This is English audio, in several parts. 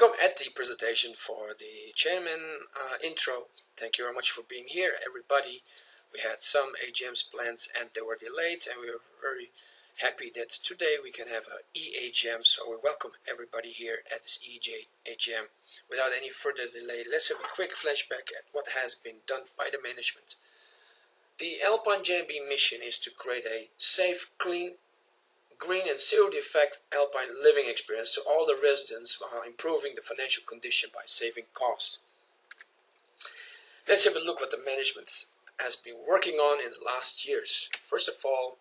Welcome at the presentation for the chairman intro. Thank you very much for being here, everybody. We had some AGMs planned and they were delayed, and we are very happy that today we can have an e-AGM. So we welcome everybody here at this e-AGM. Without any further delay, let's have a quick flashback at what has been done by the management. The Alpine JB mission is to create a safe, clean, green and zero-defect Alpine living experience to all the residents while improving the financial condition by saving cost. Let's have a look what the management has been working on in the last years. First of all,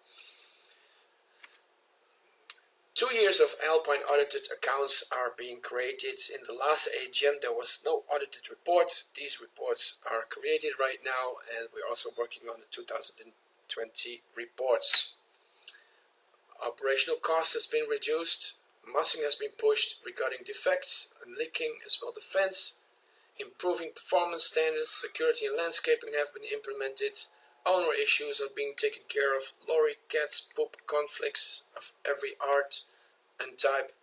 2 years of Alpine audited accounts are being created. In the last AGM there was no audited report. These reports are created right now, and we're also working on the 2020 reports. Operational cost has been reduced, massing has been pushed regarding defects and leaking, as well the fence. Improving performance standards, security and landscaping have been implemented. Owner issues are being taken care of. Lorry, cats, poop, conflicts of every art and type.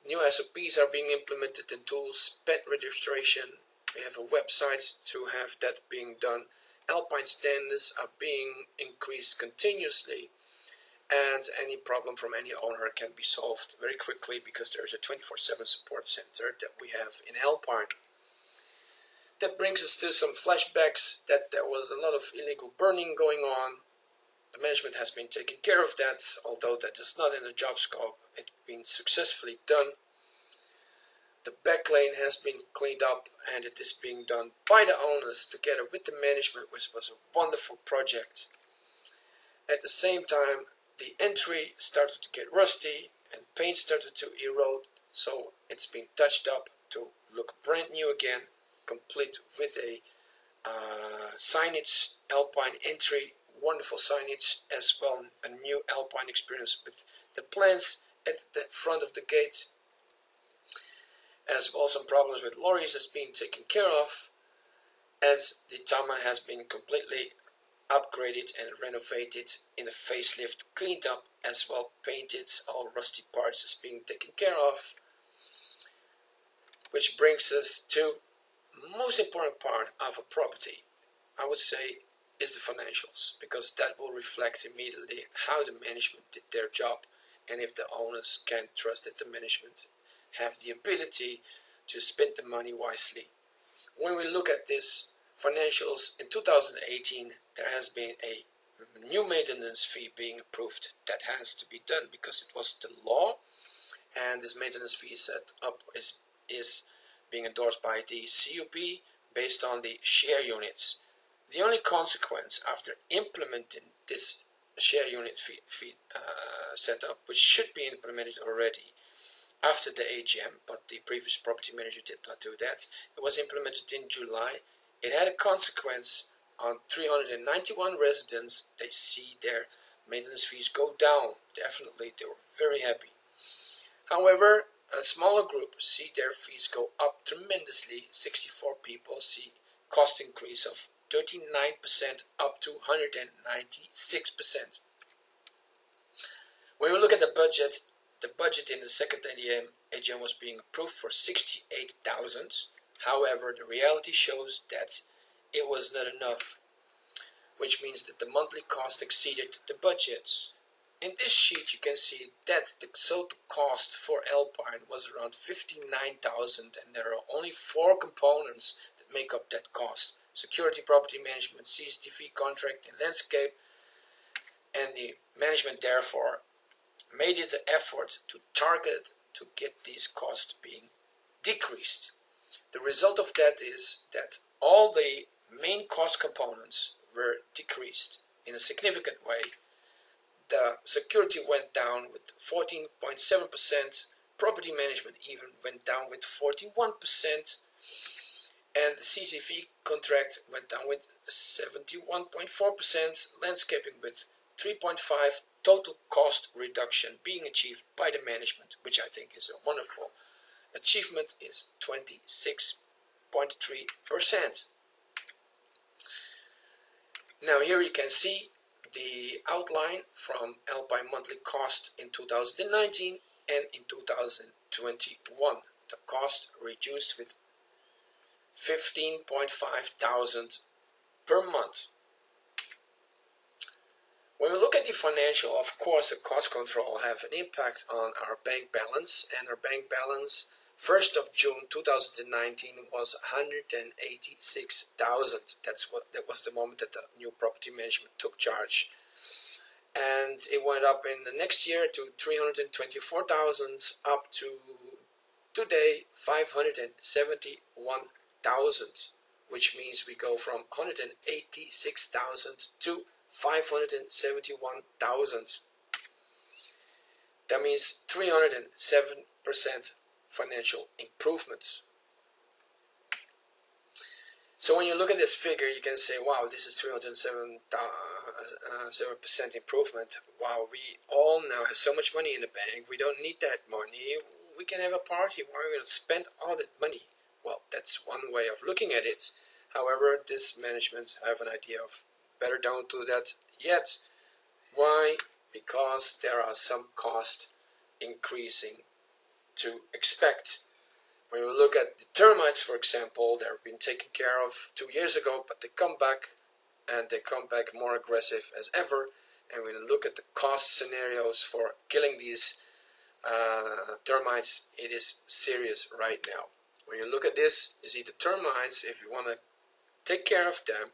New SOPs are being implemented and tools. Pet registration, we have a website to have that being done. Alpine standards are being increased continuously. And any problem from any owner can be solved very quickly because there is a 24/7 support center that we have in Alpine. That brings us to some flashbacks that there was a lot of illegal burning going on. The management has been taking care of that, although that is not in the job scope. It's been successfully done. The back lane has been cleaned up, and it is being done by the owners together with the management, which was a wonderful project. At the same time, the entry started to get rusty and paint started to erode, so it's been touched up to look brand new again, complete with a signage, Alpine entry, wonderful signage, as well a new Alpine experience with the plants at the front of the gate. As well, some problems with lorries has been taken care of, and the Tama has been completely upgraded and renovated in a facelift, cleaned up, as well painted. All rusty parts is being taken care of, which brings us to the most important part of a property, I would say, is the financials, because that will reflect immediately how the management did their job and if the owners can trust that the management have the ability to spend the money wisely. When we look at this financials in 2018, there has been a new maintenance fee being approved. That has to be done because it was the law, and this maintenance fee set up is being endorsed by the CUP based on the share units. The only consequence after implementing this share unit fee setup, which should be implemented already after the AGM, but the previous property manager did not do that. It was implemented in July. It had a consequence on 391 residents. They see their maintenance fees go down. Definitely, they were very happy. However, a smaller group see their fees go up tremendously. 64 people see cost increase of 39% up to 196%. When we look at the budget in the second AGM was being approved for 68,000. However, the reality shows that it was not enough, which means that the monthly cost exceeded the budget. In this sheet you can see that the total cost for Alpine was around 59,000, and there are only 4 components that make up that cost: security, property management, CCTV contract and landscape. And the management therefore made it an effort to target to get these costs being decreased. The result of that is that all the main cost components were decreased in a significant way. The security went down with 14.7%, property management even went down with 41%, and the CCTV contract went down with 71.4%, landscaping with 3.5%, total cost reduction being achieved by the management, which I think is a wonderful achievement, is 26.3%. Now here you can see the outline from Alpine monthly cost in 2019 and in 2021. the cost reduced with 15.5 thousand per month. When we look at the financial, of course, the cost control have an impact on our bank balance, and our bank balance 1st of June 2019 was 186,000. That was the moment that the new property management took charge, and it went up in the next year to 324,000, up to today 571,000, which means we go from 186,000 to 571,000. That means 307% financial improvement. So when you look at this figure, you can say, wow, this is 307% improvement. Wow, we all now have so much money in the bank. We don't need that money. We can have a party. Why are we going to spend all that money? Well, that's one way of looking at it. However, this management have an idea of better don't do that yet. Why? Because there are some costs increasing to expect. When we look at the termites, for example, they've been taken care of 2 years ago, but they come back, and they come back more aggressive as ever. And when we look at the cost scenarios for killing these termites, it is serious right now. When you look at this, you see the termites, if you want to take care of them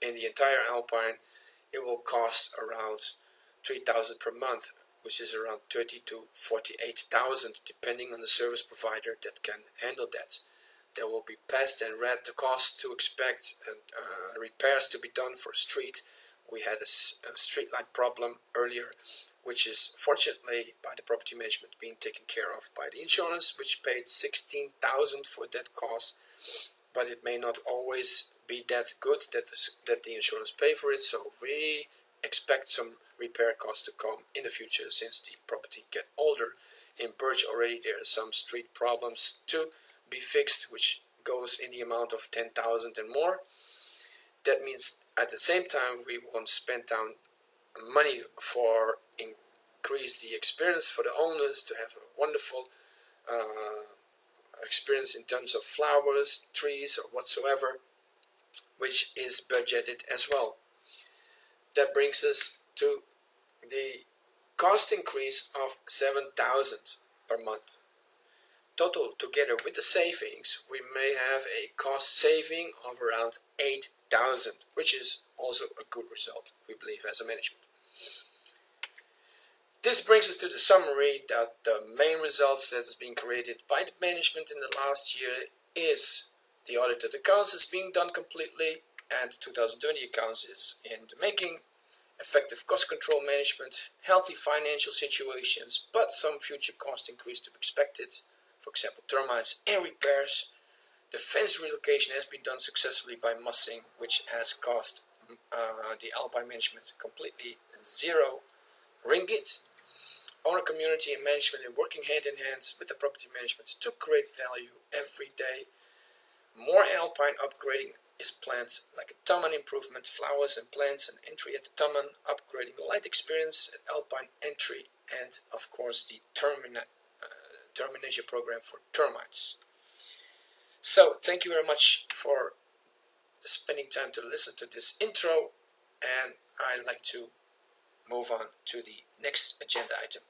in the entire Alpine, it will cost around 3,000 per month, which is around 30 to 48,000, depending on the service provider that can handle that. There will be pest and rat costs to expect, and repairs to be done for street. We had a street light problem earlier, which is fortunately by the property management being taken care of by the insurance, which paid 16,000 for that cost. But it may not always be that good that the insurance pay for it, so we expect some repair costs to come in the future since the property get older. In Birch already there are some street problems to be fixed, which goes in the amount of 10,000 and more. That means at the same time we won't spend down money for increase the experience for the owners to have a wonderful experience in terms of flowers, trees, or whatsoever, which is budgeted as well. That brings us to the cost increase of 7,000 per month. Total, together with the savings, we may have a cost saving of around 8,000, which is also a good result, we believe, as a management. This brings us to the summary that the main results that has been created by the management in the last year is the audited accounts is being done completely, and 2020 accounts is in the making. Effective cost control management, healthy financial situations, but some future cost increase to be expected, for example termites and repairs. The fence relocation has been done successfully by Mussing, which has cost the Alpine management completely 0 ringgit. Owner community and management are working hand in hand with the property management to create value every day. More Alpine upgrading is planned, like a Taman improvement, flowers and plants, and entry at the Taman, upgrading the light experience at Alpine entry, and of course the termination program for termites. So thank you very much for spending time to listen to this intro, and I'd like to move on to the next agenda item.